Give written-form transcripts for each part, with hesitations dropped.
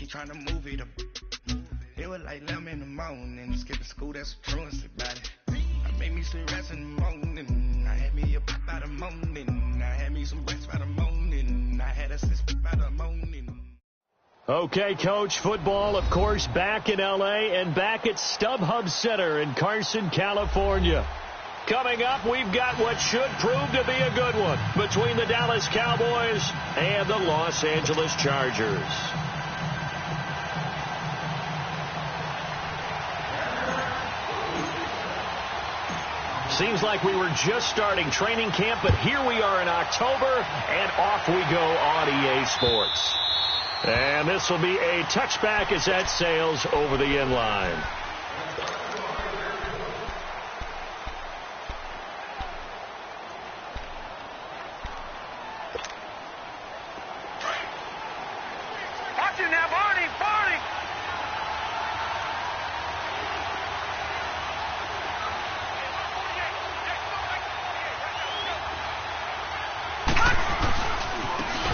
She tryna move it up. It was like 11 in the morning. Skipping school, that's what truancy about it. I made me some rest in the morning. I had me a pop by the morning. I had me some rest by the morning. I had a sip by the morning. Okay, Coach, football, of course, back in L.A. and back at StubHub Center in Carson, California. Coming up, we've got what should prove to be a good one between the Dallas Cowboys and the Los Angeles Chargers. Seems like we were just starting training camp, but here we are in October, and off we go on EA Sports. And this will be a touchback as that sails over the end line. Watch it now, Barney!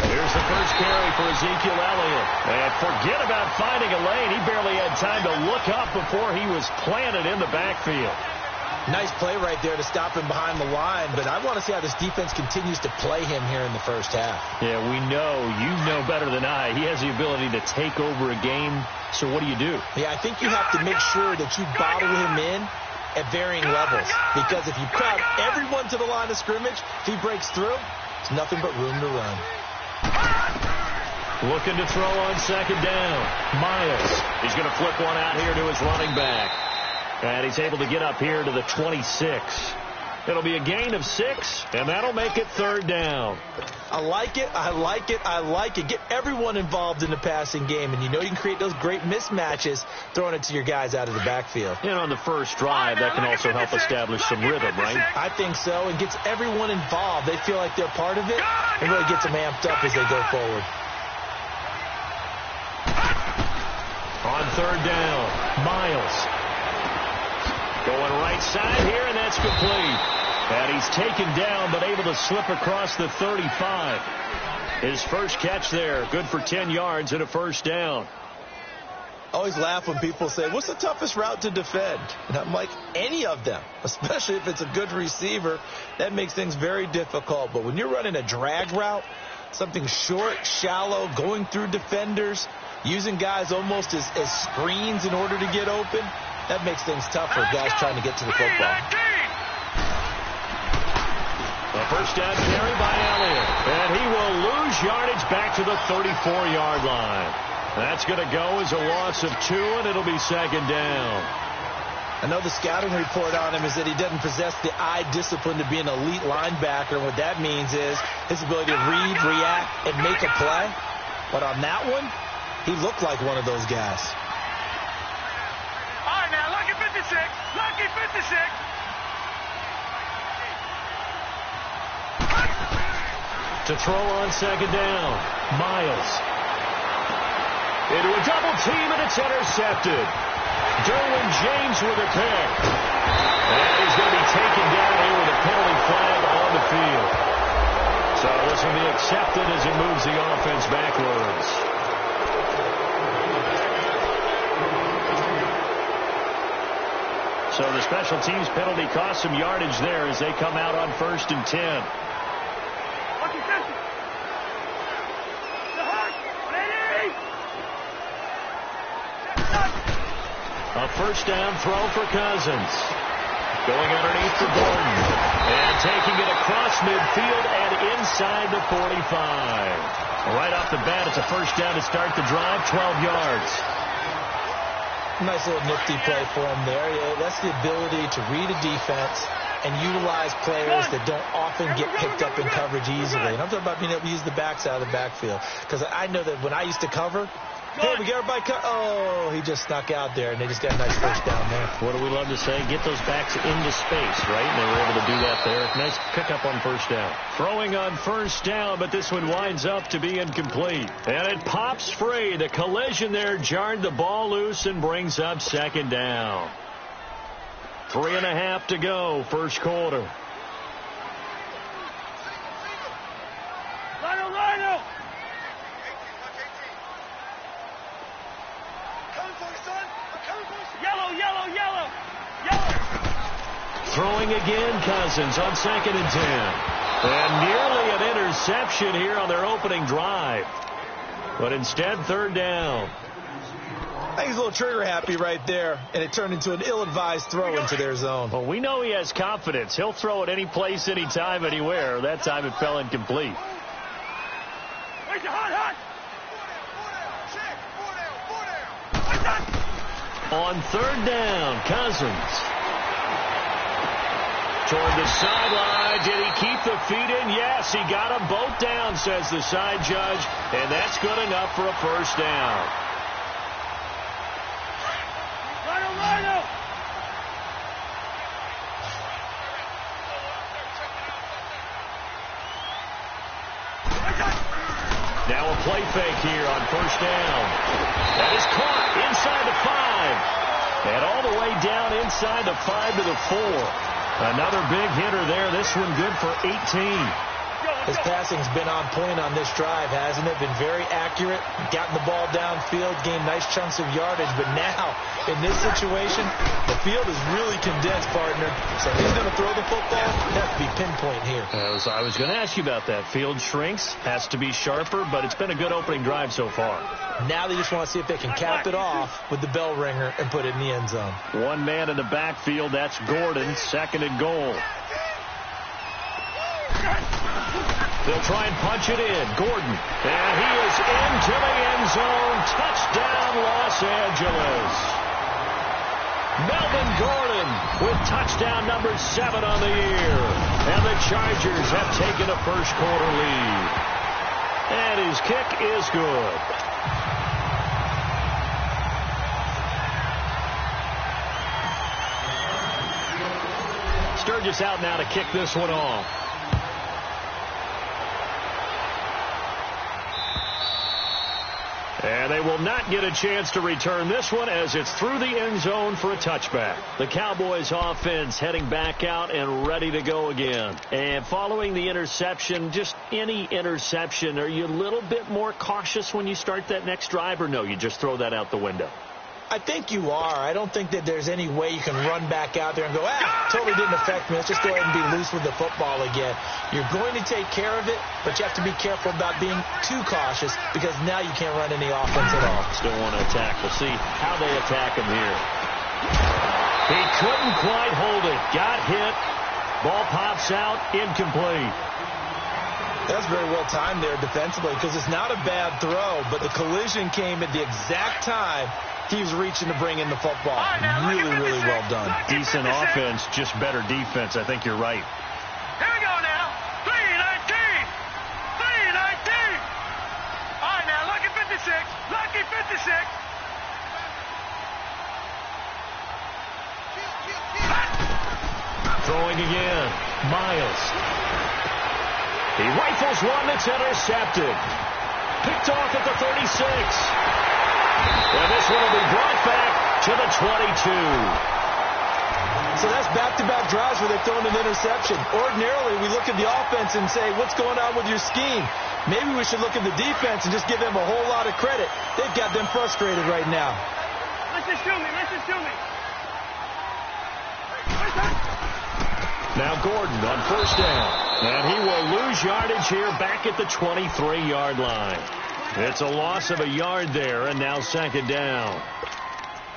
Here's the first carry for Ezekiel Elliott. And forget about finding a lane. He barely had time to look up before he was planted in the backfield. Nice play right there to stop him behind the line, but I want to see how this defense continues to play him here in the first half. Yeah, we know. You know better than I. He has the ability to take over a game. So what do you do? Yeah, I think you have to make sure that you bottle him in at varying levels, because if you crowd everyone to the line of scrimmage, if he breaks through, it's nothing but room to run. Looking to throw on second down. Miles. He's going to flip one out here to his running back. And he's able to get up here to the 26. It'll be a gain of 6, and that'll make it third down. I like it. Get everyone involved in the passing game, and you know you can create those great mismatches throwing it to your guys out of the backfield. And on the first drive, that can also help establish some rhythm, right? I think so, and gets everyone involved. They feel like they're part of it, and really gets them amped up as they go forward. On third down, Miles. Going right side here, and that's complete. And he's taken down, but able to slip across the 35. His first catch there, good for 10 yards and a first down. I always laugh when people say, what's the toughest route to defend? And I'm like, any of them, especially if it's a good receiver. That makes things very difficult. But when you're running a drag route, something short, shallow, going through defenders, using guys almost as screens in order to get open, that makes things tough for guys trying to get to the football. A first down carry by Elliott. And he will lose yardage back to the 34-yard line. That's going to go as a loss of 2, and it'll be second down. I know the scouting report on him is that he doesn't possess the eye discipline to be an elite linebacker. And what that means is his ability to read, react, and make a play. But on that one, he looked like one of those guys. All right, now, lucky 56. Lucky 56. To throw on second down, Miles. Into a double team, and it's intercepted. Derwin James with a pick. And he's going to be taken down here with a penalty flag on the field. So this will be accepted as it moves the offense backwards. So the special teams penalty cost some yardage there as they come out on 1st and 10. A first down throw for Cousins. Going underneath for Gordon. And taking it across midfield and inside the 45. Right off the bat, it's a first down to start the drive, 12 yards. Nice little nifty play for him there. Yeah, that's the ability to read a defense and utilize players that don't often get picked up in coverage easily. And I'm talking about being able to use the backs out of the backfield. Because I know that when I used to cover, hey, we get everybody oh, he just snuck out there, and they just got a nice first down there. What do we love to say? Get those backs into space, right? And they were able to do that there. Nice pickup on first down. Throwing on first down, but this one winds up to be incomplete. And it pops free. The collision there jarred the ball loose and brings up second down. 3.5 to go, first quarter. Throwing again, Cousins on 2nd and 10. And nearly an interception here on their opening drive. But instead, 3rd down. I think he's a little trigger happy right there, and it turned into an ill-advised throw into their zone. Well, we know he has confidence. He'll throw it any place, anytime, anywhere. That time it fell incomplete. On 3rd down, Cousins. Toward the sideline. Did he keep the feet in? Yes, he got them both down, says the side judge. And that's good enough for a 1st down. Now a play fake here on 1st down. That is caught inside the 5. And all the way down inside the 5 to the 4. Another big hitter there. This one good for 18. His passing's been on point on this drive, hasn't it? Been very accurate, gotten the ball downfield, gained nice chunks of yardage. But now, in this situation, the field is really condensed, partner. So he's going to throw the football. It has to be pinpoint here. I was going to ask you about that. Field shrinks, has to be sharper, but it's been a good opening drive so far. Now they just want to see if they can cap it off with the bell ringer and put it in the end zone. One man in the backfield, that's Gordon, 2nd and goal. They'll try and punch it in. Gordon. And he is into the end zone. Touchdown, Los Angeles. Melvin Gordon with touchdown number 7 on the year. And the Chargers have taken a 1st quarter lead. And his kick is good. Sturgis out now to kick this one off. And they will not get a chance to return this one as it's through the end zone for a touchback. The Cowboys offense heading back out and ready to go again. And following the interception, just any interception, are you a little bit more cautious when you start that next drive, or no, you just throw that out the window? I think you are. I don't think that there's any way you can run back out there and go, totally didn't affect me. Let's just go ahead and be loose with the football again. You're going to take care of it, but you have to be careful about being too cautious because now you can't run any offense at all. Still want to attack. We'll see how they attack him here. He couldn't quite hold it. Got hit. Ball pops out. Incomplete. That's very well timed there defensively because it's not a bad throw, but the collision came at the exact time he was reaching to bring in the football. Really, really well done. Decent offense, just better defense. I think you're right. Here we go now. 3-19. 3-19. All right, now, lucky 56. Lucky 56. Throwing again. Miles. He rifles one that's intercepted. Picked off at the 36. And this one will be brought back to the 22. So that's back-to-back drives where they've thrown an interception. Ordinarily, we look at the offense and say, what's going on with your scheme? Maybe we should look at the defense and just give them a whole lot of credit. They've got them frustrated right now. Listen to me. Listen to me. Now Gordon on 1st down. And he will lose yardage here back at the 23-yard line. It's a loss of a yard there, and now 2nd down.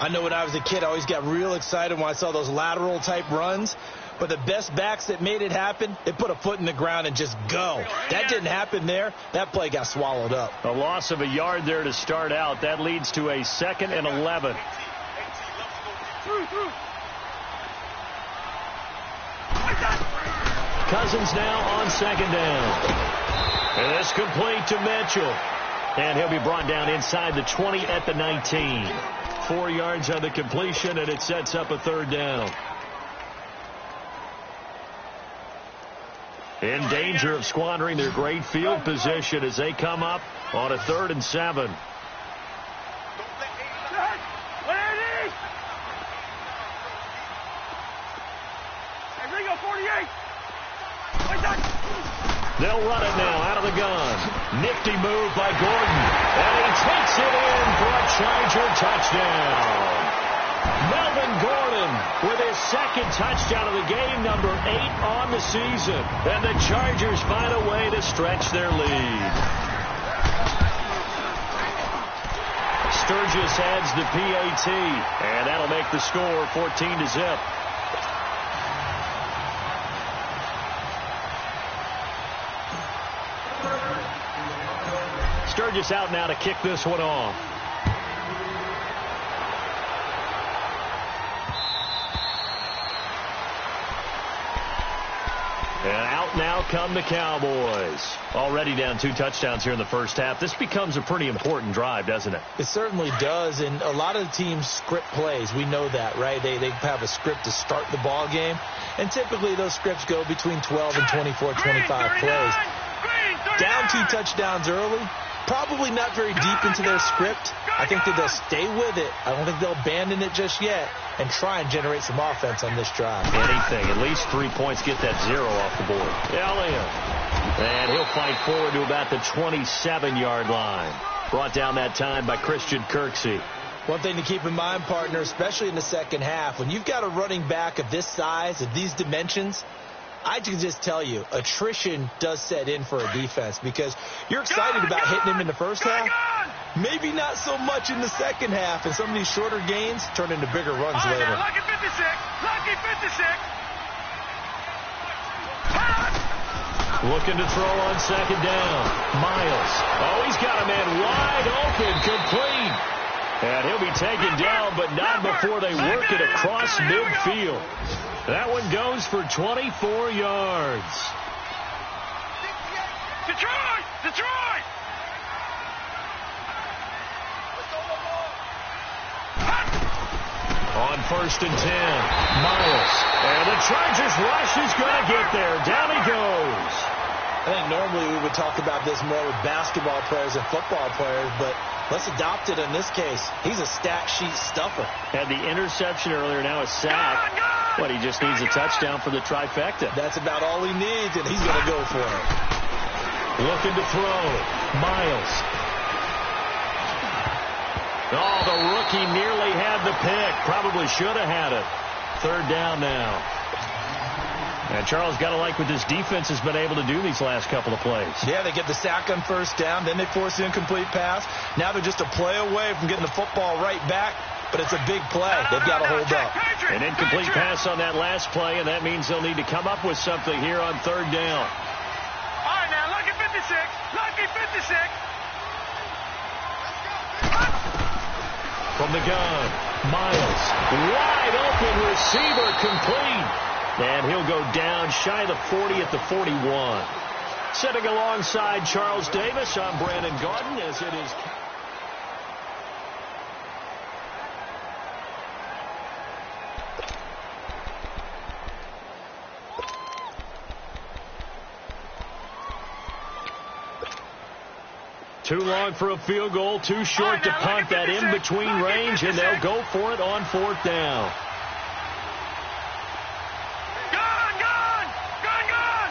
I know when I was a kid, I always got real excited when I saw those lateral-type runs. But the best backs that made it happen, they put a foot in the ground and just go. That didn't happen there. That play got swallowed up. A loss of a yard there to start out. That leads to a 2nd and 11. Cousins now on 2nd down. And this complete to Mitchell. And he'll be brought down inside the 20 at the 19. 4 yards on the completion, and it sets up a 3rd down. In danger of squandering their great field position as they come up on a 3rd and 7. They'll run it now out of the gun. Nifty move by Gordon. And he takes it in for a Charger touchdown. Melvin Gordon with his second touchdown of the game, number 8 on the season. And the Chargers find a way to stretch their lead. Sturgis adds the PAT, and that'll make the score 14-0. Sturgis out now to kick this one off. And out now come the Cowboys. Already down 2 touchdowns here in the first half. This becomes a pretty important drive, doesn't it? It certainly does, and a lot of the teams script plays. We know that, right? They have a script to start the ball game, and typically those scripts go between 12 and 24, 25 plays. Down 2 touchdowns early, probably not very deep into their script. I think that they'll stay with it. I don't think they'll abandon it just yet and try and generate some offense on this drive. Anything. At least 3 points, get that 0 off the board. Elliott. And he'll fight forward to about the 27-yard line. Brought down that time by Christian Kirksey. One thing to keep in mind, partner, especially in the second half, when you've got a running back of this size, of these dimensions, I can just tell you, attrition does set in for a defense because you're excited about hitting him in the first half. Maybe not so much in the second half, and some of these shorter gains turn into bigger runs later. Lucky 56. Lucky 56. Looking to throw on second down. Miles. Oh, he's got a man wide open, complete. And he'll be taken down, but not before they work it across midfield. That one goes for 24 yards. Detroit! Detroit! On first and 10, Miles. And the Chargers rush is going to get there. Down he goes. I think normally we would talk about this more with basketball players and football players, but let's adopt it in this case. He's a stat sheet stuffer. Had the interception earlier, now a sack. But he just needs a touchdown for the trifecta. That's about all he needs, and he's going to go for it. Looking to throw. Miles. Oh, the rookie nearly had the pick. Probably should have had it. Third down now. And Charles, got to like what this defense has been able to do these last couple of plays. Yeah, they get the sack on first down, then they force the incomplete pass. Now they're just a play away from getting the football right back, but it's a big play. They've got to hold up. An incomplete pass on that last play, and that means they'll need to come up with something here on third down. All right, now, lucky 56. Lucky 56. From the gun, Miles. Wide open receiver, complete. And he'll go down shy of the 40 at the 41. Sitting alongside Charles Davis, I'm Brandon Gaudin, as it is... Too long for a field goal, too short to punt. That in-between range, and they'll go for it on fourth down. Gun, gun! Gun, gun!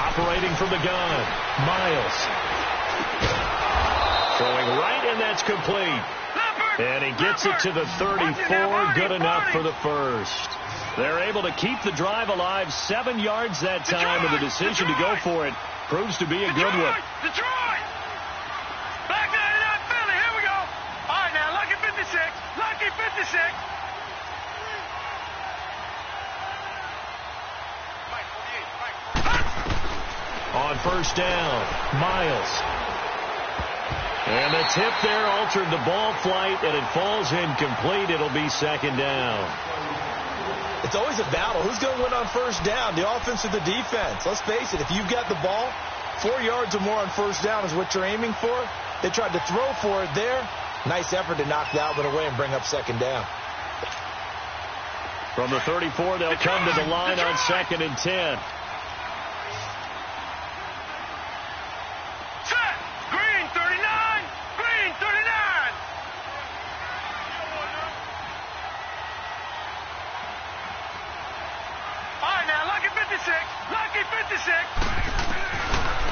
Operating from the gun, Miles. Throwing right, and that's complete. And he gets it to the 34, good enough for the first. They're able to keep the drive alive, 7 yards that time, and the decision to go for it proves to be a good one. Detroit! Back 99 Philly, here we go. All right, now, lucky 56. Lucky 56. On first down, Miles. And the tip there altered the ball flight, and it falls incomplete. It'll be second down. It's always a battle. Who's going to win on first down, the offense or the defense? Let's face it, if you've got the ball, 4 yards or more on first down is what you're aiming for. They tried to throw for it there. Nice effort to knock that one away and bring up second down. From the 34, they'll come to the line on second and 10. Set! Green 39! Green 39! All right, now, lucky 56. Lucky 56.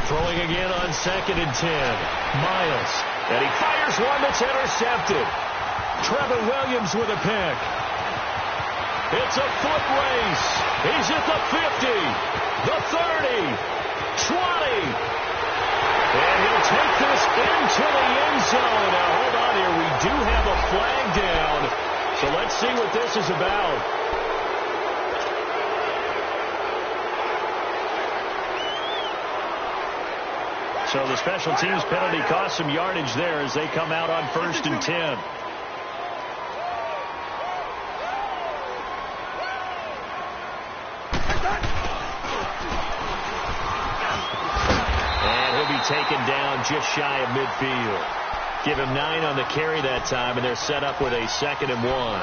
Throwing again on 2nd and 10. Miles. And he fires one that's intercepted. Trevor Williams with a pick. It's a foot race. He's at the 50, the 30, 20. And he'll take this into the end zone. Now, hold on here. We do have a flag down. So let's see what this is about. So the special teams penalty cost some yardage there as they come out on 1st and 10. And he'll be taken down just shy of midfield. Give him 9 on the carry that time, and they're set up with a 2nd and 1.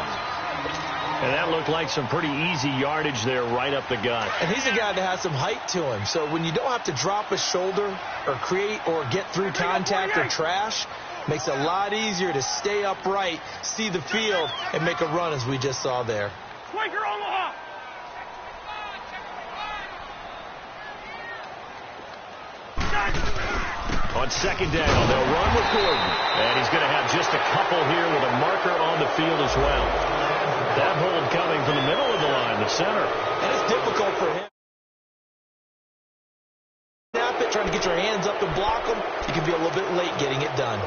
And that looked like some pretty easy yardage there right up the gut. And he's a guy that has some height to him. So when you don't have to drop a shoulder or create or get through contact or trash, makes it a lot easier to stay upright, see the field, and make a run as we just saw there. Quaker Omaha! On 2nd down, they'll run with Gordon. And he's going to have just a couple here with a marker on the field as well. That hold coming from the middle of the line, the center. And it's difficult for him. Snap it, trying to get your hands up and block them. You can be a little bit late getting it done.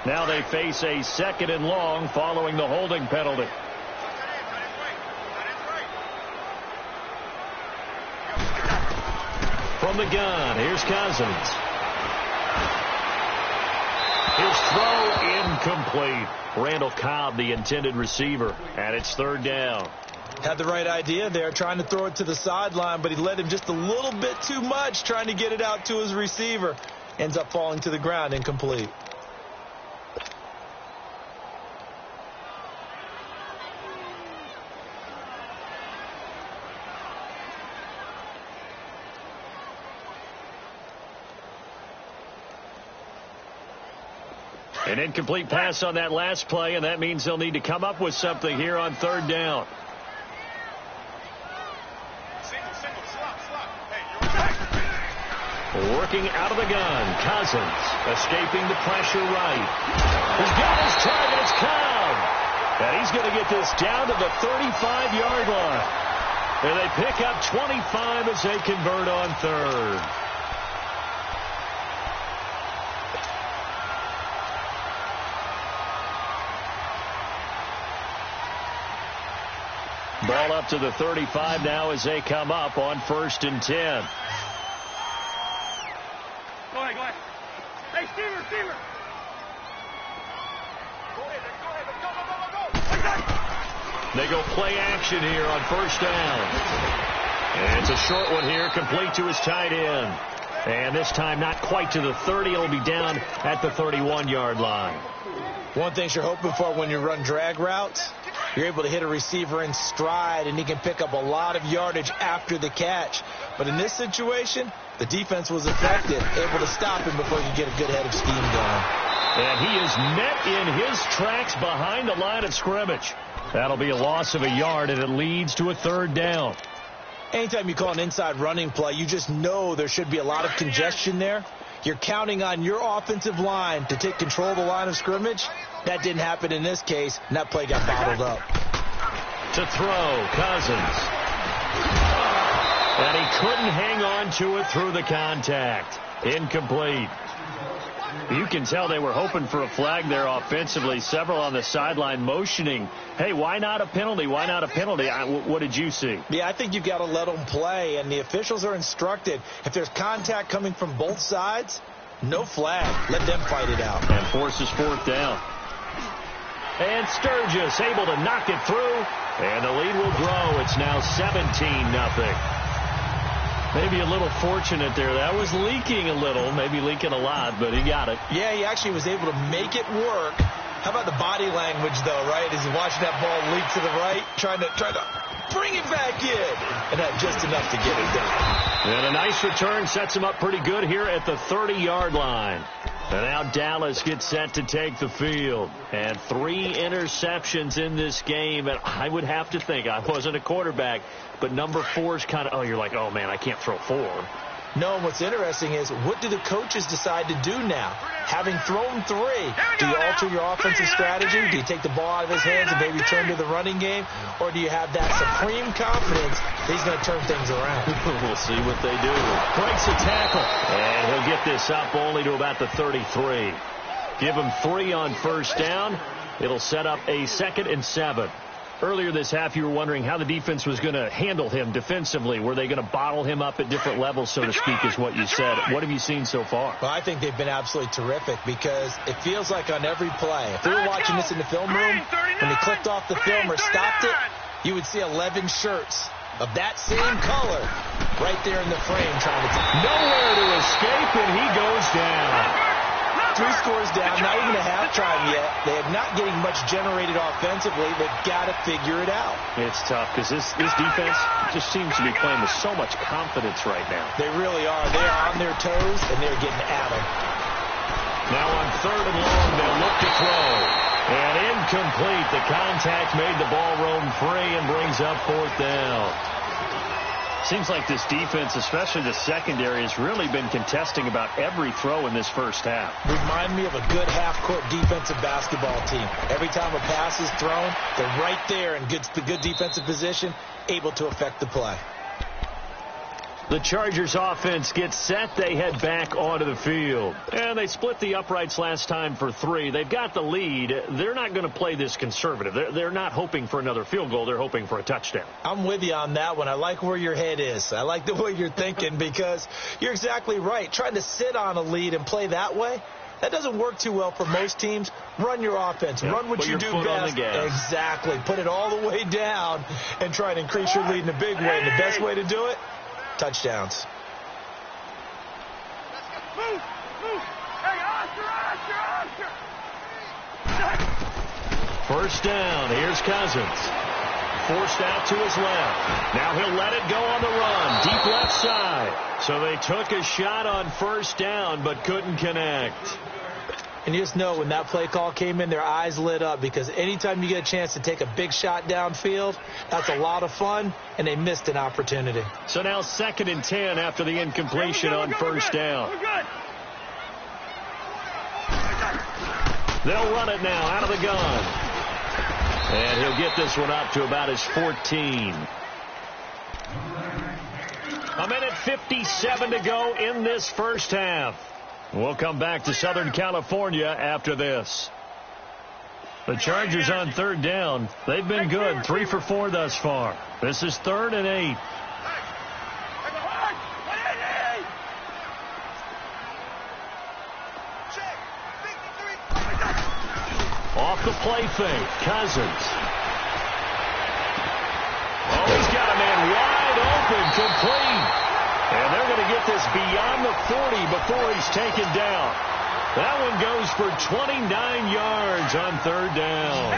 Now they face a 2nd and long following the holding penalty. From the gun, here's Cousins. His throw incomplete. Randall Cobb, the intended receiver, and it's 3rd down. Had the right idea there, trying to throw it to the sideline, but he led him just a little bit too much, trying to get it out to his receiver. Ends up falling to the ground, incomplete. An incomplete pass on that last play, and that means they'll need to come up with something here on 3rd down. Working out of the gun, Cousins escaping the pressure right. He's got his target, it's Cobb. And he's going to get this down to the 35-yard line. And they pick up 25 as they convert on 3rd. Ball up to the 35 now as they come up on 1st and 10. Go ahead. Hey, Stever. Go. They go play action here on 1st down. And it's a short one here, complete to his tight end. And this time not quite to the 30. It'll be down at the 31-yard line. One thing you're hoping for when you run drag routes, you're able to hit a receiver in stride, and he can pick up a lot of yardage after the catch. But in this situation, the defense was effective, able to stop him before he could get a good head of steam going. And he is met in his tracks behind the line of scrimmage. That'll be a loss of a yard, and it leads to a 3rd down. Anytime you call an inside running play, you just know there should be a lot of congestion there. You're counting on your offensive line to take control of the line of scrimmage. That didn't happen in this case, and that play got bottled up. To throw, Cousins. And he couldn't hang on to it through the contact. Incomplete. You can tell they were hoping for a flag there offensively. Several on the sideline motioning, hey, why not a penalty? Why not a penalty? What did you see? Yeah, I think you've got to let them play, and the officials are instructed. If there's contact coming from both sides, no flag. Let them fight it out. And forces 4th down. And Sturgis able to knock it through, and the lead will grow. It's now 17-0. Maybe a little fortunate there. That was leaking a little, maybe leaking a lot, but he got it. Yeah, he actually was able to make it work. How about the body language, though, right? As he's watching that ball leak to the right, trying to bring it back in. And had just enough to get it done. And a nice return sets him up pretty good here at the 30-yard line. And now Dallas gets set to take the field. And 3 interceptions in this game. And I would have to think, I wasn't a quarterback, but number 4 is kind of, you're like, oh, man, I can't throw 4. No, what's interesting is, what do the coaches decide to do now? Having thrown 3, do you alter your offensive strategy? Do you take the ball out of his hands and maybe turn to the running game? Or do you have that supreme confidence that he's going to turn things around? We'll see what they do. Breaks a tackle. And he'll get this up only to about the 33. Give him 3 on first down. It'll set up a 2nd and 7. Earlier this half, you were wondering how the defense was going to handle him defensively. Were they going to bottle him up at different levels, so to speak, is what you said. What have you seen so far? Well, I think they've been absolutely terrific because it feels like on every play, if we were watching this in the film room, when they clicked off the film or stopped it, you would see 11 shirts of that same color right there in the frame trying to nowhere to escape, and he goes down. 3 scores down, not even a halftime yet. They are not getting much generated offensively. They've got to figure it out. It's tough because this defense just seems to be playing with so much confidence right now. They really are. They are on their toes, and they're getting at them. Now on 3rd and long, they'll look to throw. And incomplete. The contact made the ball roam free and brings up 4th down. Seems like this defense, especially the secondary, has really been contesting about every throw in this first half. Remind me of a good half-court defensive basketball team. Every time a pass is thrown, they're right there in the good defensive position, able to affect the play. The Chargers offense gets set. They head back onto the field. And they split the uprights last time for 3. They've got the lead. They're not going to play this conservative. They're not hoping for another field goal. They're hoping for a touchdown. I'm with you on that one. I like where your head is. I like the way you're thinking because you're exactly right. Trying to sit on a lead and play that way, that doesn't work too well for most teams. Run your offense. Yep. Run what you do best. Exactly. Put it all the way down and try and increase your lead in a big way. And the best way to do it, touchdowns. Move! Hey, Oscar! First down. Here's Cousins. Forced out to his left. Now he'll let it go on the run. Deep left side. So they took a shot on first down but couldn't connect. And you just know when that play call came in, their eyes lit up because anytime you get a chance to take a big shot downfield, that's a lot of fun, and they missed an opportunity. So now 2nd and 10 after the incompletion on first down. They'll run it now out of the gun. And he'll get this one up to about his 14. A minute 57 to go in this first half. We'll come back to Southern California after this. The Chargers on 3rd down. They've been good. 3 for 4 thus far. This is 3rd and 8. Off the play fake. Cousins. Oh, he's got a man wide open. Complete. And they're going to get this beyond the 40 before he's taken down. That one goes for 29 yards on 3rd down.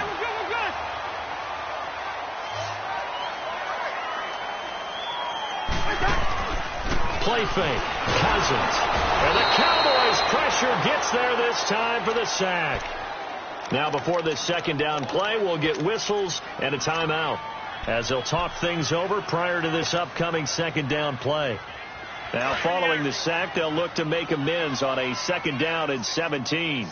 Play fake. Cousins. And the Cowboys pressure gets there this time for the sack. Now before this 2nd down play, we'll get whistles and a timeout as they'll talk things over prior to this upcoming 2nd down play. Now, following the sack, they'll look to make amends on a 2nd down and 17.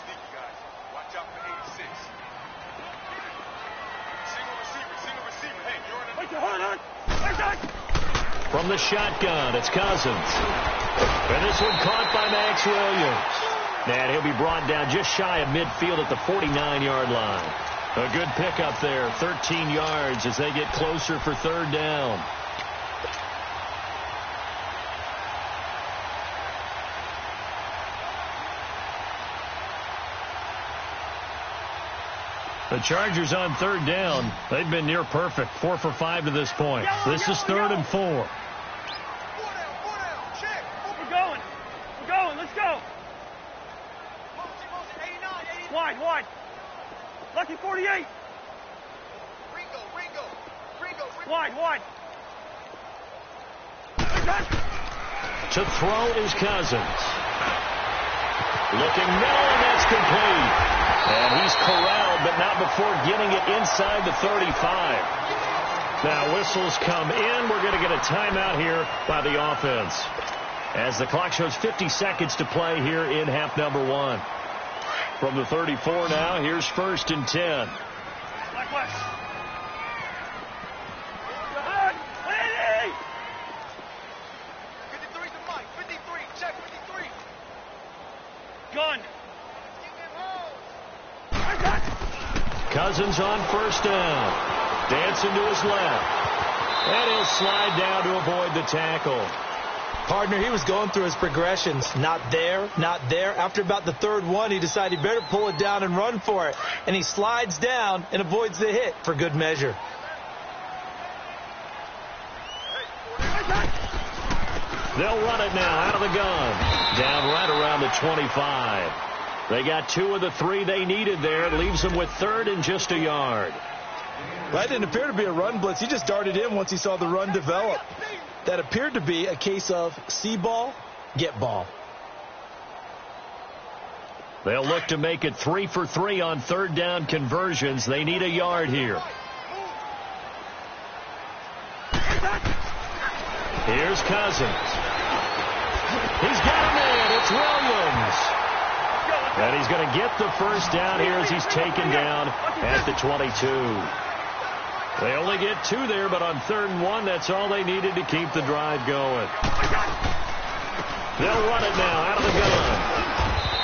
From the shotgun, it's Cousins. And this one caught by Max Williams. And he'll be brought down just shy of midfield at the 49-yard line. A good pickup there, 13 yards as they get closer for 3rd down. The Chargers on 3rd down. They've been near perfect. 4 for 5 to this point. This is 3rd and 4. We're going. Let's go. Wide. Lucky 48. Ringo. Wide. To throw is Cousins. Looking middle, and that's complete. And he's corralled, but not before getting it inside the 35. Now whistles come in. We're going to get a timeout here by the offense, as the clock shows 50 seconds to play here in half number 1. From the 34 now, here's 1st and 10. Gun. Cousins on 1st down. Dancing to his left. And he'll slide down to avoid the tackle. Partner, he was going through his progressions. Not there, not there. After about the 3rd one, he decided he better pull it down and run for it. And he slides down and avoids the hit for good measure. They'll run it now out of the gun. Down right around the 25. They got 2 of the 3 they needed there. It leaves them with 3rd and just a yard. Well, that didn't appear to be a run blitz. He just darted in once he saw the run develop. That appeared to be a case of see ball, get ball. They'll look to make it 3 for 3 on 3rd down conversions. They need a yard here. Here's Cousins. He's got him in. It's Williams. And he's going to get the 1st down here as he's taken down at the 22. They only get 2 there, but on 3rd and 1, that's all they needed to keep the drive going. They'll run it now out of the gun.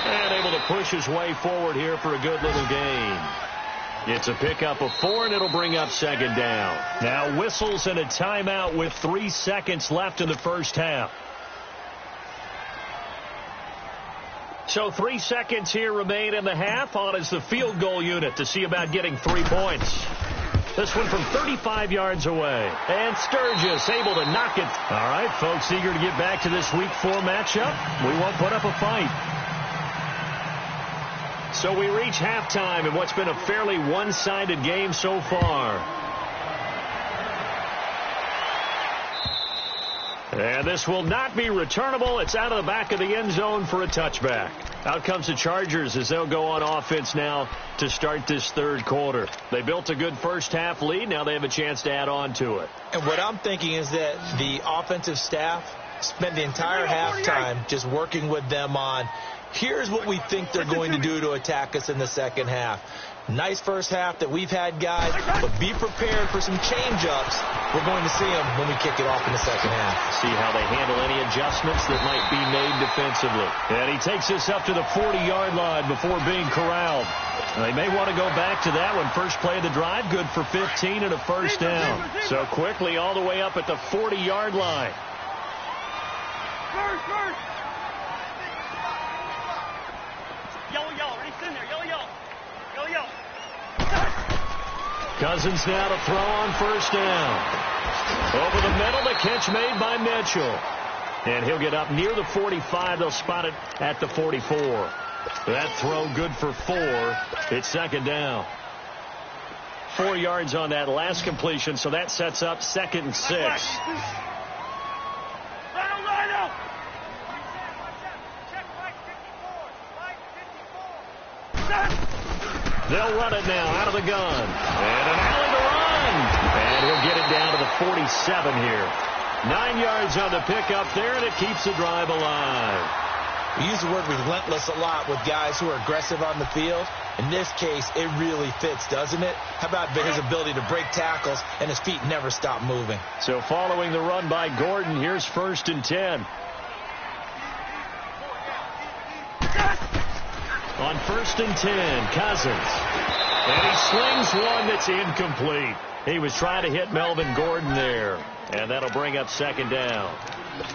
And able to push his way forward here for a good little gain. It's a pickup of 4, and it'll bring up 2nd down. Now whistles and a timeout with 3 seconds left in the 1st half. So 3 seconds here remain in the half. On is the field goal unit to see about getting 3 points. This one from 35 yards away. And Sturgis able to knock it. All right, folks, eager to get back to this Week 4 matchup. We won't put up a fight. So we reach halftime in what's been a fairly one-sided game so far. And this will not be returnable. It's out of the back of the end zone for a touchback. Out comes the Chargers as they'll go on offense now to start this 3rd quarter. They built a good 1st half lead. Now they have a chance to add on to it. And what I'm thinking is that the offensive staff spent the entire halftime just working with them on, here's what we think they're going to do to attack us in the 2nd half. Nice 1st half that we've had, guys, but be prepared for some change-ups. We're going to see them when we kick it off in the 2nd half. See how they handle any adjustments that might be made defensively. And he takes this up to the 40-yard line before being corralled. They may want to go back to that one. First play of the drive, good for 15 and a 1st down. So quickly all the way up at the 40-yard line. First. Yellow. Ready, in there. Yellow. Cousins now to throw on 1st down. Over the middle, the catch made by Mitchell. And he'll get up near the 45. They'll spot it at the 44. That throw good for 4. It's 2nd down. 4 yards on that last completion, so that sets up 2nd and 6. They'll run it now out of the gun. And an alley to run. And he'll get it down to the 47 here. 9 yards on the pickup there, and it keeps the drive alive. We use the word relentless a lot with guys who are aggressive on the field. In this case, it really fits, doesn't it? How about his ability to break tackles and his feet never stop moving? So following the run by Gordon, here's 1st and 10. On 1st and 10, Cousins. And he slings one that's incomplete. He was trying to hit Melvin Gordon there. And that'll bring up 2nd down.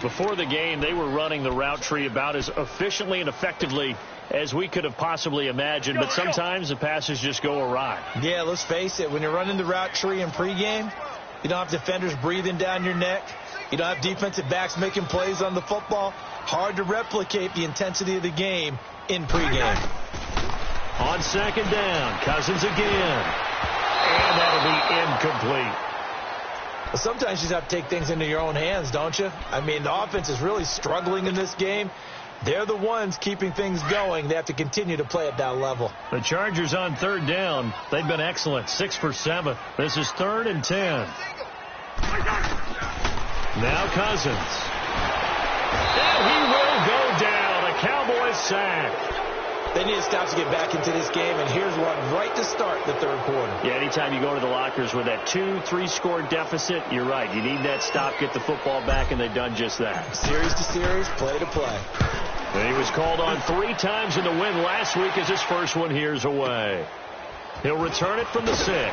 Before the game, they were running the route tree about as efficiently and effectively as we could have possibly imagined. But sometimes the passes just go awry. Yeah, let's face it. When you're running the route tree in pregame, you don't have defenders breathing down your neck. You don't have defensive backs making plays on the football. Hard to replicate the intensity of the game in pregame. On 2nd down, Cousins again. And that'll be incomplete. Well, sometimes you just have to take things into your own hands, don't you? I mean, the offense is really struggling in this game. They're the ones keeping things going. They have to continue to play at that level. The Chargers on third down. They've been excellent. 6 for 7. This is 3rd and 10. Now Cousins. And he will go down. A Cowboys sack. They need to stop to get back into this game, and here's one right to start the third quarter. Yeah, anytime you go to the lockers with that 2-3 score deficit, you're right. You need that stop, get the football back, and they've done just that. Series to series, play to play. And he was called on 3 times in the win last week as his first one here's away. He'll return it from the 6. Called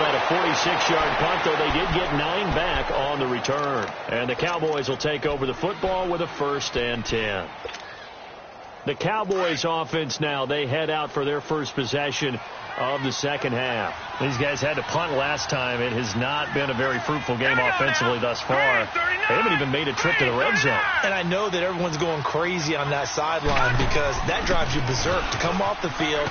that a 46-yard punt, though they did get 9 back on the return. And the Cowboys will take over the football with a 1st and 10. The Cowboys offense now, they head out for their first possession of the second half. These guys had to punt last time. It has not been a very fruitful game offensively thus far. They haven't even made a trip to the red zone. And I know that everyone's going crazy on that sideline because that drives you berserk to come off the field,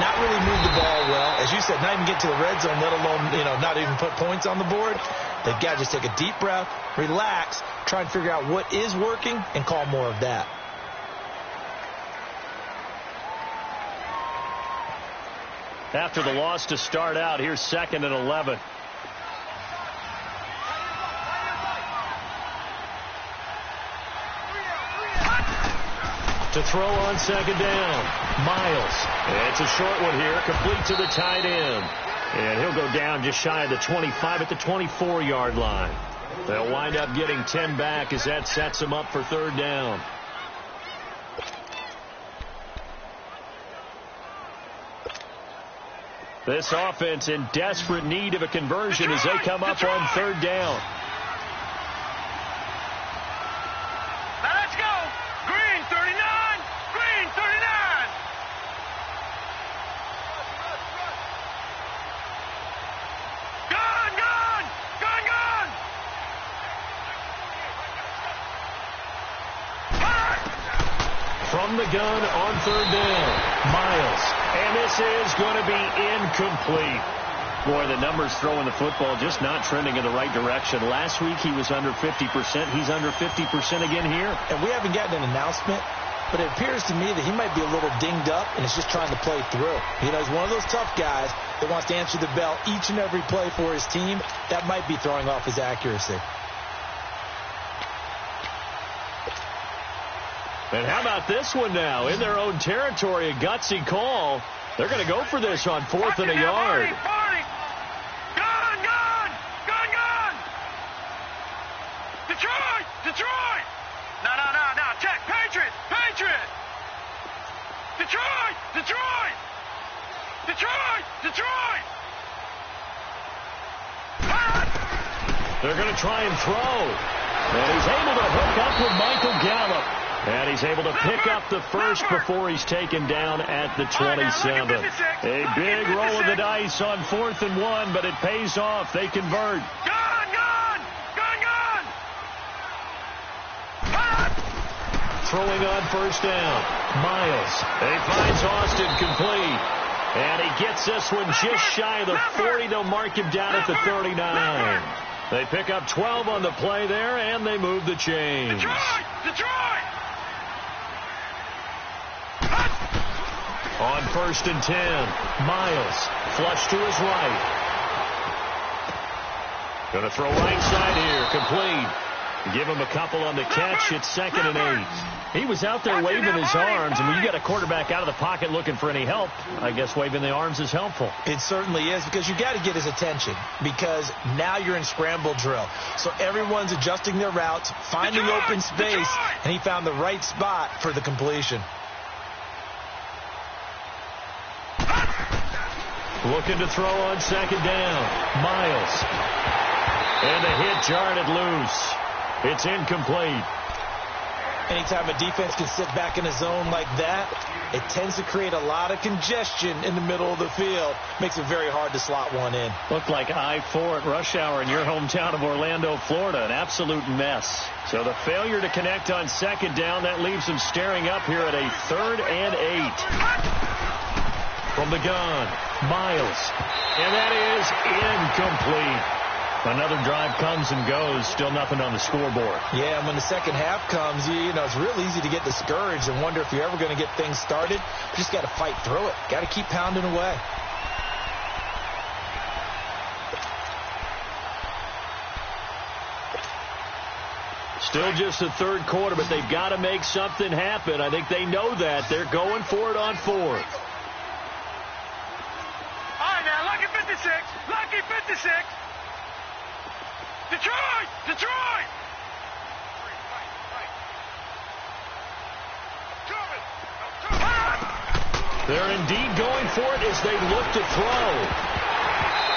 not really move the ball well. As you said, not even get to the red zone, let alone, not even put points on the board. They've got to just take a deep breath, relax, try and figure out what is working, and call more of that. After the loss to start out, here's 2nd and 11. To throw on second down, Miles. It's a short one here, complete to the tight end. And he'll go down just shy of the 25 at the 24-yard line. They'll wind up getting 10 back as that sets him up for 3rd down. This offense in desperate need of a conversion as they come up on 3rd down. Now let's go. Green 39. Green 39. Gun, gun. Gun, gun. From the gun on 3rd down, Miles. And this is going to be incomplete. Boy, the numbers throwing the football just not trending in the right direction. Last week he was under 50%. He's under 50% again here. And we haven't gotten an announcement, but it appears to me that he might be a little dinged up and is just trying to play through. He's one of those tough guys that wants to answer the bell each and every play for his team. That might be throwing off his accuracy. And how about this one now? In their own territory, a gutsy call. They're going to go for this on 4th and a yard. Party. Gun, gun. Gun, gun. Detroit. Detroit. No. Check. Patriot. Patriot. Detroit. Detroit. Detroit. Detroit. They're going to try and throw. And he's able to hook up with Michael Gallup. And he's able to pick up the first before he's taken down at the 27. A big roll of the dice on 4th and 1, but it pays off. They convert. Gun, gun. Gun, gun. Throwing on 1st down, Miles. He finds Austin complete. And he gets this one just shy of the 40. They'll mark him down at the 39. They pick up 12 on the play there, and they move the chains. Detroit. On 1st and 10, Miles, flush to his right. Going to throw right side here, complete. Give him a couple on the catch. It's 2nd and 8. He was out there waving his arms, and when you got a quarterback out of the pocket looking for any help, I guess waving the arms is helpful. It certainly is, because you got to get his attention, because now you're in scramble drill. So everyone's adjusting their routes, finding open space, and he found the right spot for the completion. Looking to throw on 2nd down. Miles. And the hit jarred loose. It's incomplete. Anytime a defense can sit back in a zone like that, it tends to create a lot of congestion in the middle of the field. Makes it very hard to slot one in. Looked like I-4 at rush hour in your hometown of Orlando, Florida. An absolute mess. So the failure to connect on 2nd down, that leaves them staring up here at a 3rd and 8. From the gun, Miles. And that is incomplete. Another drive comes and goes. Still nothing on the scoreboard. Yeah, and when the second half comes, you know, it's real easy to get discouraged and wonder if you're ever going to get things started. You just got to fight through it. Got to keep pounding away. Still just the third quarter, but they've got to make something happen. I think they know that. They're going for it on fourth. All right, now, lucky 56. Lucky 56. Detroit! Detroit! They're indeed going for it as they look to throw.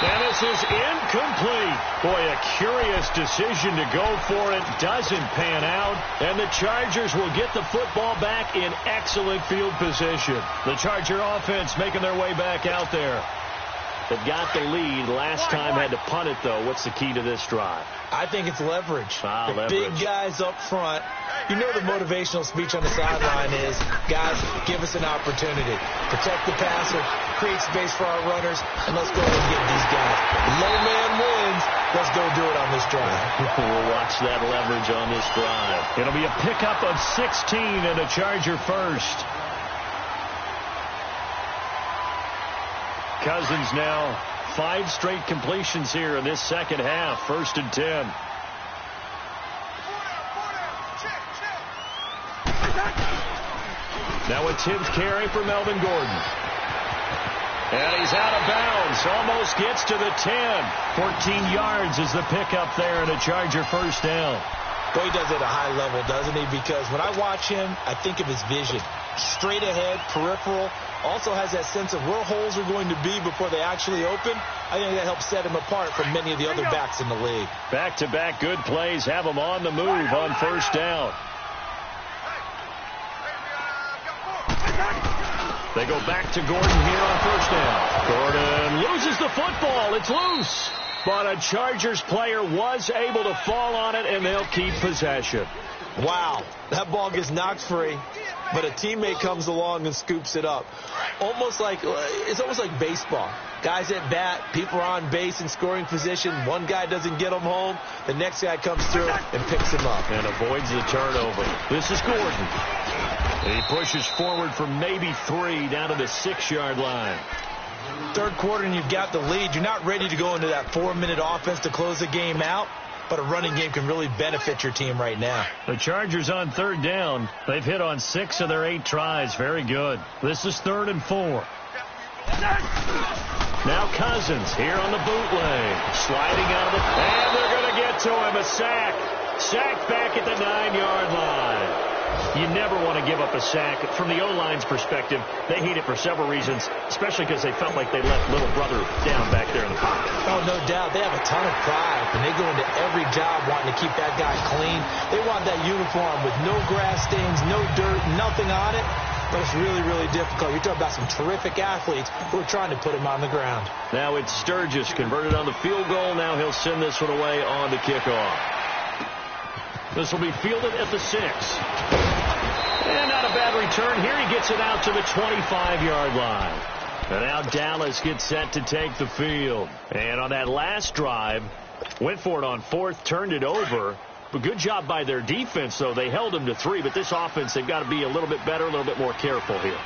And this is incomplete. Boy, a curious decision to go for it. Doesn't pan out. And the Chargers will get the football back in excellent field position. The Charger offense making their way back out there. They've got the lead. Last time had to punt it, though. What's the key to this drive? I think it's leverage. The Leverage. big guys up front. You know the motivational speech on the sideline is, guys, give us an opportunity. Protect the passer, create space for our runners, and let's go ahead and get these guys. Low man wins. Let's go do it on this drive. We'll watch that leverage on this drive. It'll be a pickup of 16 and a Charger first. Cousins now 5 straight completions here in this second half. 1st and 10. Now a 10th carry for Melvin Gordon. And he's out of bounds. Almost gets to the 10. 14 yards is the pickup there and a Charger first down. Boy, he does it at a high level, doesn't he? Because when I watch him, I think of his vision. Straight ahead, peripheral. Also has that sense of where holes are going to be before they actually open. I think that helps set him apart from many of the other backs in the league. Back-to-back good plays have him on the move on first down. They go back to Gordon here on first down. Gordon loses the football. It's loose. But a Chargers player was able to fall on it, and they'll keep possession. Wow, that ball gets knocked free, but a teammate comes along and scoops it up. It's almost like baseball. Guys at bat, people are on base in scoring position. One guy doesn't get them home. The next guy comes through and picks him up. And avoids the turnover. This is Gordon. He pushes forward for maybe 3 down to the 6-yard line. Third quarter and you've got the lead. You're not ready to go into that 4-minute offense to close the game out, but a running game can really benefit your team right now. The Chargers on third down. They've hit on 6 of their 8 tries. Very good. This is 3rd and 4. Now Cousins here on the bootleg. Sliding out of the... And they're going to get to him. A sack. Sack back at the 9-yard line. You never want to give up a sack. From the O-line's perspective, they hate it for several reasons, especially because they felt like they let little brother down back there in the pocket. Oh, no doubt. They have a ton of pride, and they go into every job wanting to keep that guy clean. They want that uniform with no grass stains, no dirt, nothing on it. But it's really, really difficult. You're talking about some terrific athletes who are trying to put him on the ground. Now it's Sturgis converted on the field goal. Now he'll send this one away on the kickoff. This will be fielded at the 6. And not a bad return. Here he gets it out to the 25-yard line. And now Dallas gets set to take the field. And on that last drive, went for it on 4th, turned it over. But good job by their defense, though. They held them to 3. But this offense, they've got to be a little bit better, a little bit more careful here.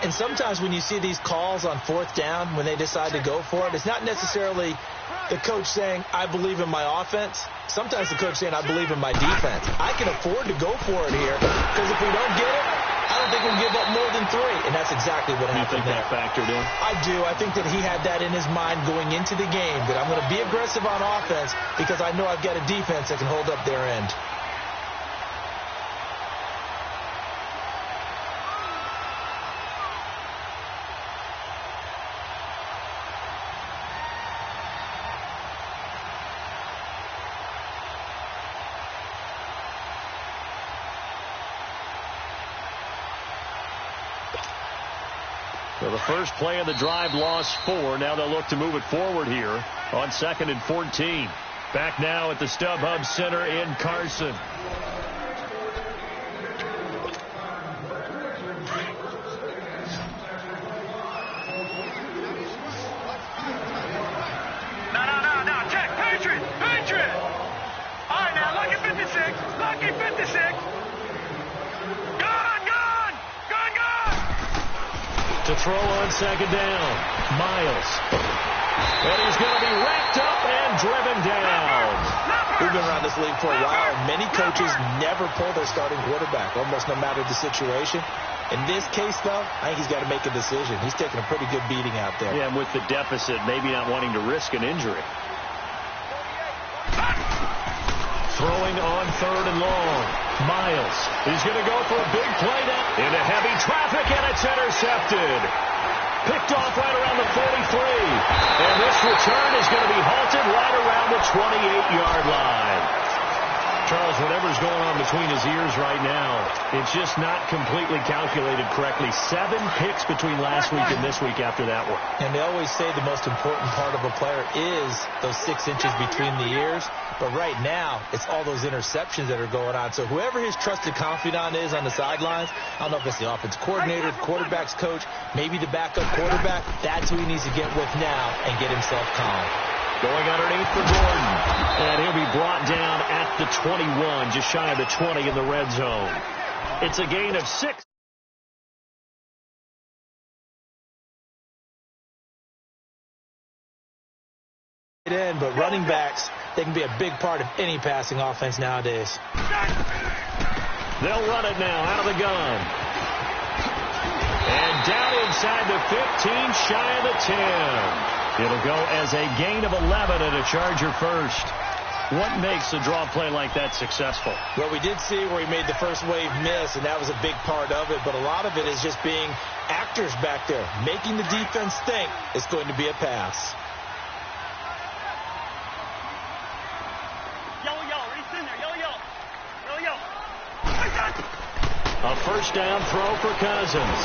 And sometimes when you see these calls on 4th down, when they decide to go for it, it's not necessarily the coach saying, I believe in my offense. Sometimes the coach saying, I believe in my defense. I can afford to go for it here because if we don't get it, I don't think we'll give up more than 3. And that's exactly what happened there. You think that factored in? I do. I think that he had that in his mind going into the game, that I'm going to be aggressive on offense because I know I've got a defense that can hold up their end. So the first play of the drive lost 4. Now they'll look to move it forward here on 2nd and 14. Back now at the StubHub Center in Carson. No. Check. Patriot. To throw on second down. Miles. And he's going to be wrapped up and driven down. We've been around this league for a while, and many coaches never pull their starting quarterback, almost no matter the situation. In this case, though, I think he's got to make a decision. He's taking a pretty good beating out there. Yeah, and with the deficit, maybe not wanting to risk an injury. Throwing on third and long. Miles. He's going to go for a big play now. Into heavy traffic, and it's intercepted. Picked off right around the 43. And this return is going to be halted right around the 28-yard line. Charles, whatever's going on between his ears right now, it's just not completely calculated correctly. 7 picks between last week and this week after that one. And they always say the most important part of a player is those 6 inches between the ears. But right now, it's all those interceptions that are going on. So whoever his trusted confidant is on the sidelines, I don't know if it's the offensive coordinator, the quarterback's coach, maybe the backup quarterback, that's who he needs to get with now and get himself calm. Going underneath for Gordon. And he'll be brought down at the 21, just shy of the 20 in the red zone. It's a gain of 6. But running backs, they can be a big part of any passing offense nowadays. They'll run it now out of the gun. And down inside the 15, shy of the 10. It'll go as a gain of 11 and a Charger first. What makes a draw play like that successful? Well, we did see where he made the first wave miss, and that was a big part of it. But a lot of it is just being actors back there, making the defense think it's going to be a pass. A first down throw for Cousins.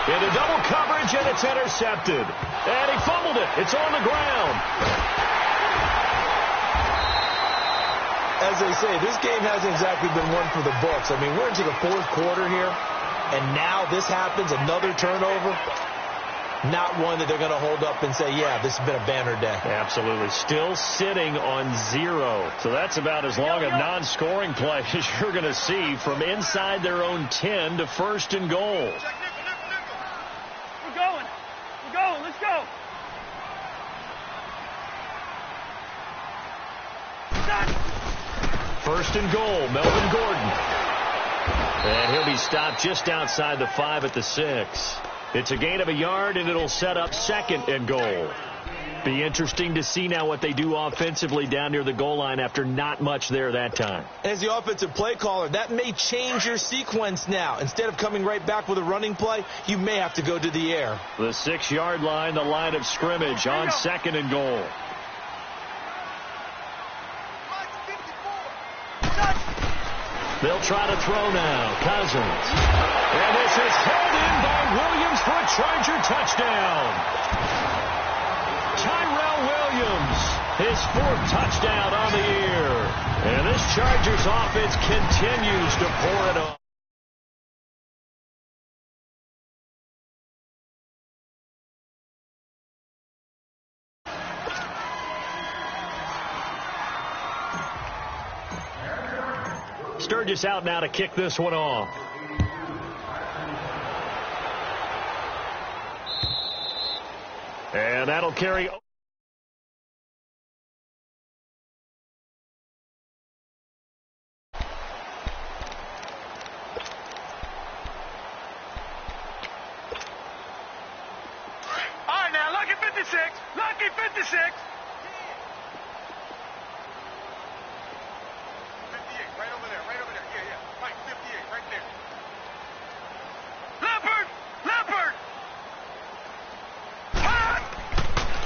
Into double coverage, and it's intercepted. And he fumbled it. It's on the ground. As they say, this game hasn't exactly been one for the books. I mean, we're into the 4th quarter here, and now this happens, another turnover. Not one that they're going to hold up and say, yeah, this has been a banner day. Absolutely. Still sitting on 0. So that's about as long a non-scoring play as you're going to see from inside their own 10 to 1st and goal. We're going. Let's go. First and goal, Melvin Gordon. And he'll be stopped just outside the 5 at the 6. It's a gain of a yard, and it'll set up 2nd and goal. Be interesting to see now what they do offensively down near the goal line after not much there that time. As the offensive play caller, that may change your sequence now. Instead of coming right back with a running play, you may have to go to the air. The 6-yard line, the line of scrimmage on 2nd and goal. They'll try to throw now. Cousins. And this is held in by Williams for a Charger touchdown. Tyrell Williams, his 4th touchdown on the year. And this Chargers offense continues to pour it on. Sturgis out now to kick this one off. And that'll carry. All right, now, lucky 56. Lucky 56. 58, right over there. Yeah. Right, 58, right there. Leopard!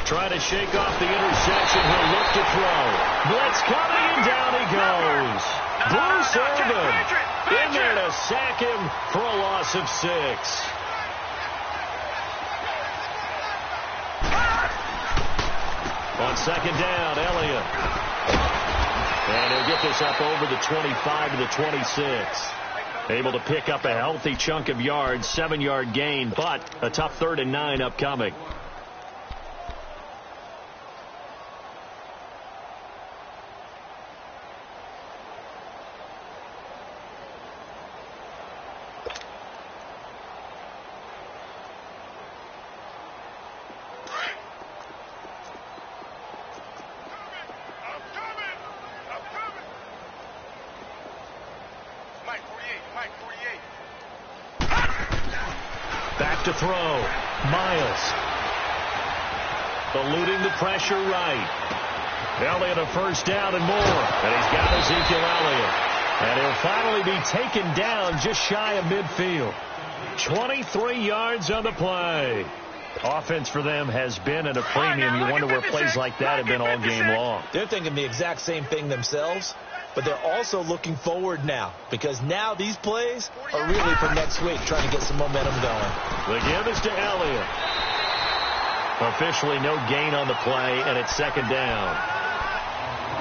Trying to shake off the interception. He'll look to throw. Blitz coming, and down he goes. Bruce Irvin in there to sack him for a loss of 6. On 2nd down, Elliott. And he'll get this up over the 25 to the 26. Able to pick up a healthy chunk of yards, 7-yard gain, but a tough 3rd and 9 upcoming. to throw. Miles. Eluding the pressure right. Elliott a first down and more. And he's got Ezekiel Elliott. And he'll finally be taken down just shy of midfield. 23 yards on the play. Offense for them has been at a premium. You wonder where plays like that have been all game long. They're thinking the exact same thing themselves, but they're also looking forward now, because now these plays are really for next week, trying to get some momentum going. The give is to Elliott. Officially no gain on the play, and it's second down.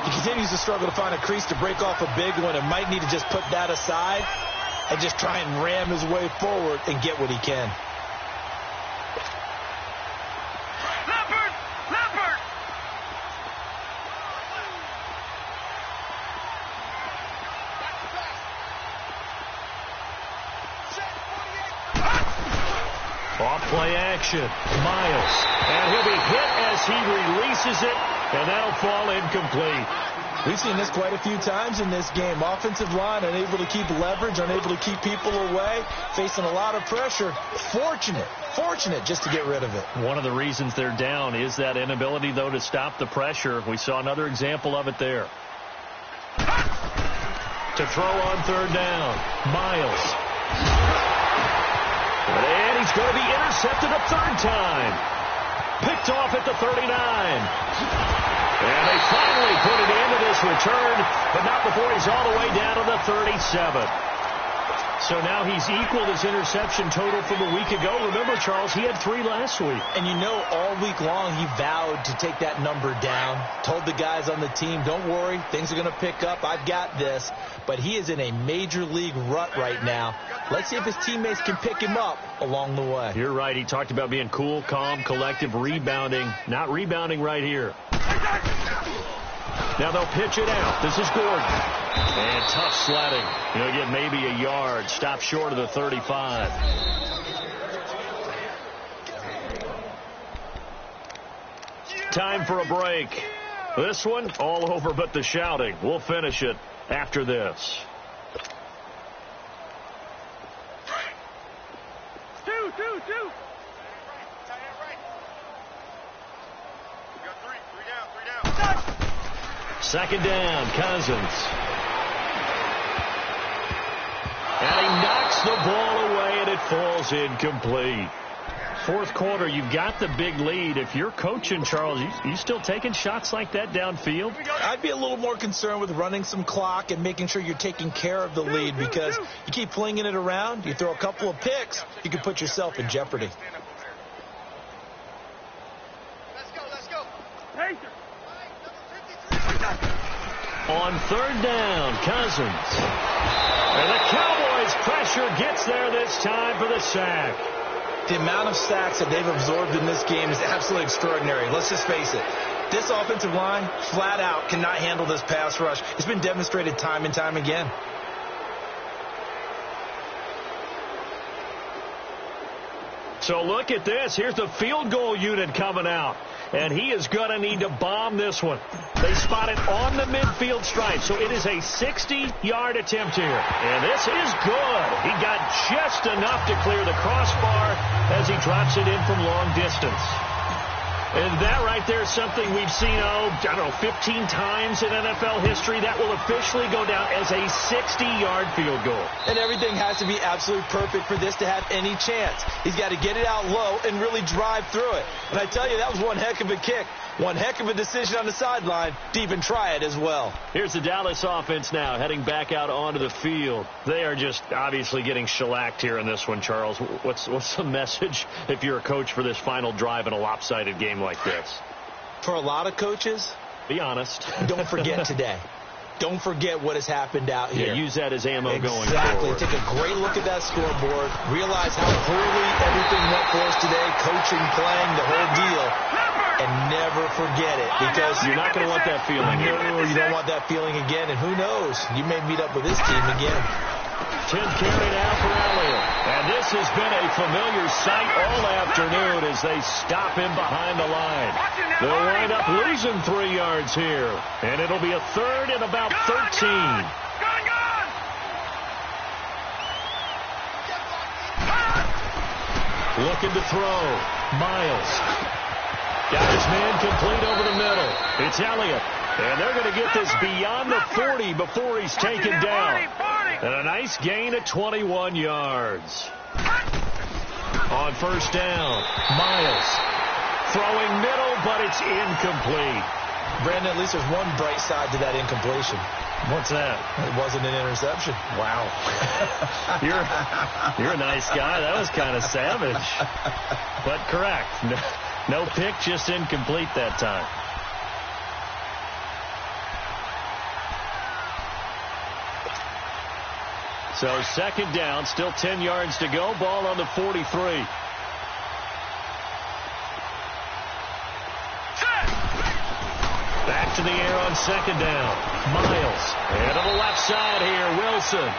He continues to struggle to find a crease to break off a big one, and might need to just put that aside and just try and ram his way forward and get what he can. Off-play action. Miles. And he'll be hit as he releases it, and that'll fall incomplete. We've seen this quite a few times in this game. Offensive line unable to keep leverage, unable to keep people away, facing a lot of pressure. Fortunate just to get rid of it. One of the reasons they're down is that inability, though, to stop the pressure. We saw another example of it there. To throw on third down. Miles. And he's going to be intercepted a third time. Picked off at the 39. And they finally put it into this return, but not before he's all the way down to the 37. So now he's equaled his interception total from a week ago. Remember, Charles, he had 3 last week. And you know, all week long he vowed to take that number down. Told the guys on the team, don't worry, things are going to pick up. I've got this. But he is in a major league rut right now. Let's see if his teammates can pick him up along the way. You're right. He talked about being cool, calm, collective, rebounding. Not rebounding right here. Now they'll pitch it out. This is Gordon. And tough sledding. He'll get maybe a yard. Stop short of the 35. Time for a break. This one, all over but the shouting. We'll finish it after this. Two. Second down, Cousins. And he knocks the ball away, and it falls incomplete. Fourth quarter, you've got the big lead. If you're coaching, Charles, you still taking shots like that downfield? I'd be a little more concerned with running some clock and making sure you're taking care of the lead, because you keep flinging it around, you throw a couple of picks, you can put yourself in jeopardy. Let's go. On third down, Cousins. And the Cowboys' pressure gets there this time for the sack. The amount of sacks that they've absorbed in this game is absolutely extraordinary. Let's just face it. This offensive line, flat out, cannot handle this pass rush. It's been demonstrated time and time again. So look at this. Here's the field goal unit coming out. And he is going to need to bomb this one. They spot it on the midfield stripe. So it is a 60-yard attempt here. And this is good. He got just enough to clear the crossbar as he drops it in from long distance. And that right there is something we've seen, 15 times in NFL history. That will officially go down as a 60-yard field goal. And everything has to be absolutely perfect for this to have any chance. He's got to get it out low and really drive through it. And I tell you, that was one heck of a kick. One heck of a decision on the sideline to even try it as well. Here's the Dallas offense now heading back out onto the field. They are just obviously getting shellacked here in this one, Charles. What's the message if you're a coach for this final drive in a lopsided game like this? For a lot of coaches, be honest. Don't forget today. Don't forget what has happened out here. Yeah, use that as ammo going Exactly. forward. Take a great look at that scoreboard. Realize how poorly everything went for us today. Coaching, playing, the whole deal. And never forget it, because you're not going to want that feeling. No, you don't want that feeling again. And who knows? You may meet up with this team again. 10th carry now for Elliott. And this has been a familiar sight all afternoon as they stop him behind the line. They'll wind up losing 3 yards here. And it'll be a third and about 13. Looking to throw. Miles. Got his man complete over the middle. It's Elliott. And they're going to get this beyond the 40 before he's taken down. And a nice gain of 21 yards. On first down, Miles. Throwing middle, but it's incomplete. Brandon, at least there's one bright side to that incompletion. What's that? It wasn't an interception. Wow. You're a nice guy. That was kind of savage. But correct. No pick, just incomplete that time. So second down, still 10 yards to go. Ball on the 43. Back to the air on second down. Miles. And to the left side here, Wilson.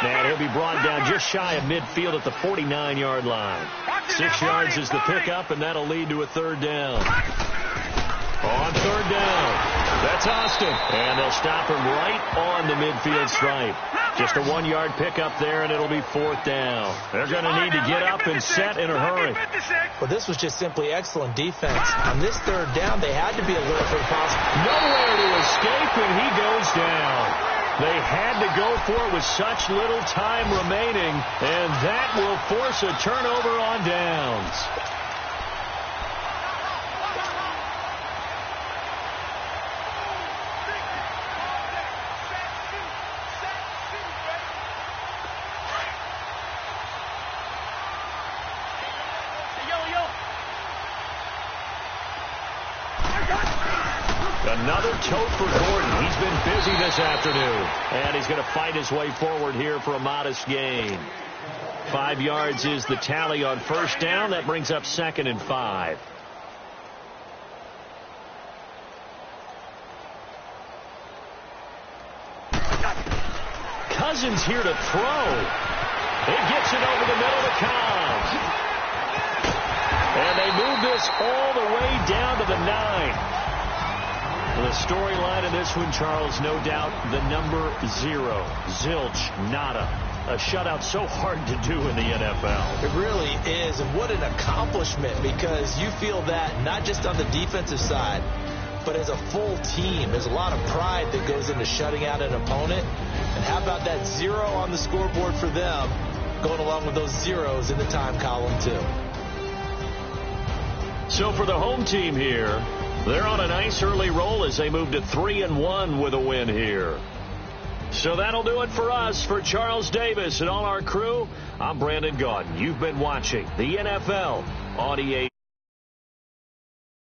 And he'll be brought down just shy of midfield at the 49-yard line. 6 yards is the pickup, and that'll lead to a third down. On third down, that's Austin. And they'll stop him right on the midfield stripe. Just a 1-yard pickup there, and it'll be fourth down. They're going to need to get up and set in a hurry. Well, this was just simply excellent defense. On this third down, they had to be alert for the possible. Nowhere to escape, and he goes down. They had to go for it with such little time remaining, and that will force a turnover on downs. Another tote for Gordon. He's been busy this afternoon. And he's going to fight his way forward here for a modest gain. 5 yards is the tally on first down. That brings up 2nd and 5. Cousins here to throw. He gets it over the middle to Cobbs. And they move this all the way down to the 9. The storyline of this one, Charles, no doubt the number 0. Zilch, nada. A shutout so hard to do in the NFL. It really is, and what an accomplishment, because you feel that not just on the defensive side, but as a full team. There's a lot of pride that goes into shutting out an opponent. And how about that 0 on the scoreboard for them, going along with those zeros in the time column, too. So for the home team here, they're on a nice early roll as they move to 3-1 with a win here. So that'll do it for us. For Charles Davis and all our crew, I'm Brandon Gaudin. You've been watching the NFL on EA.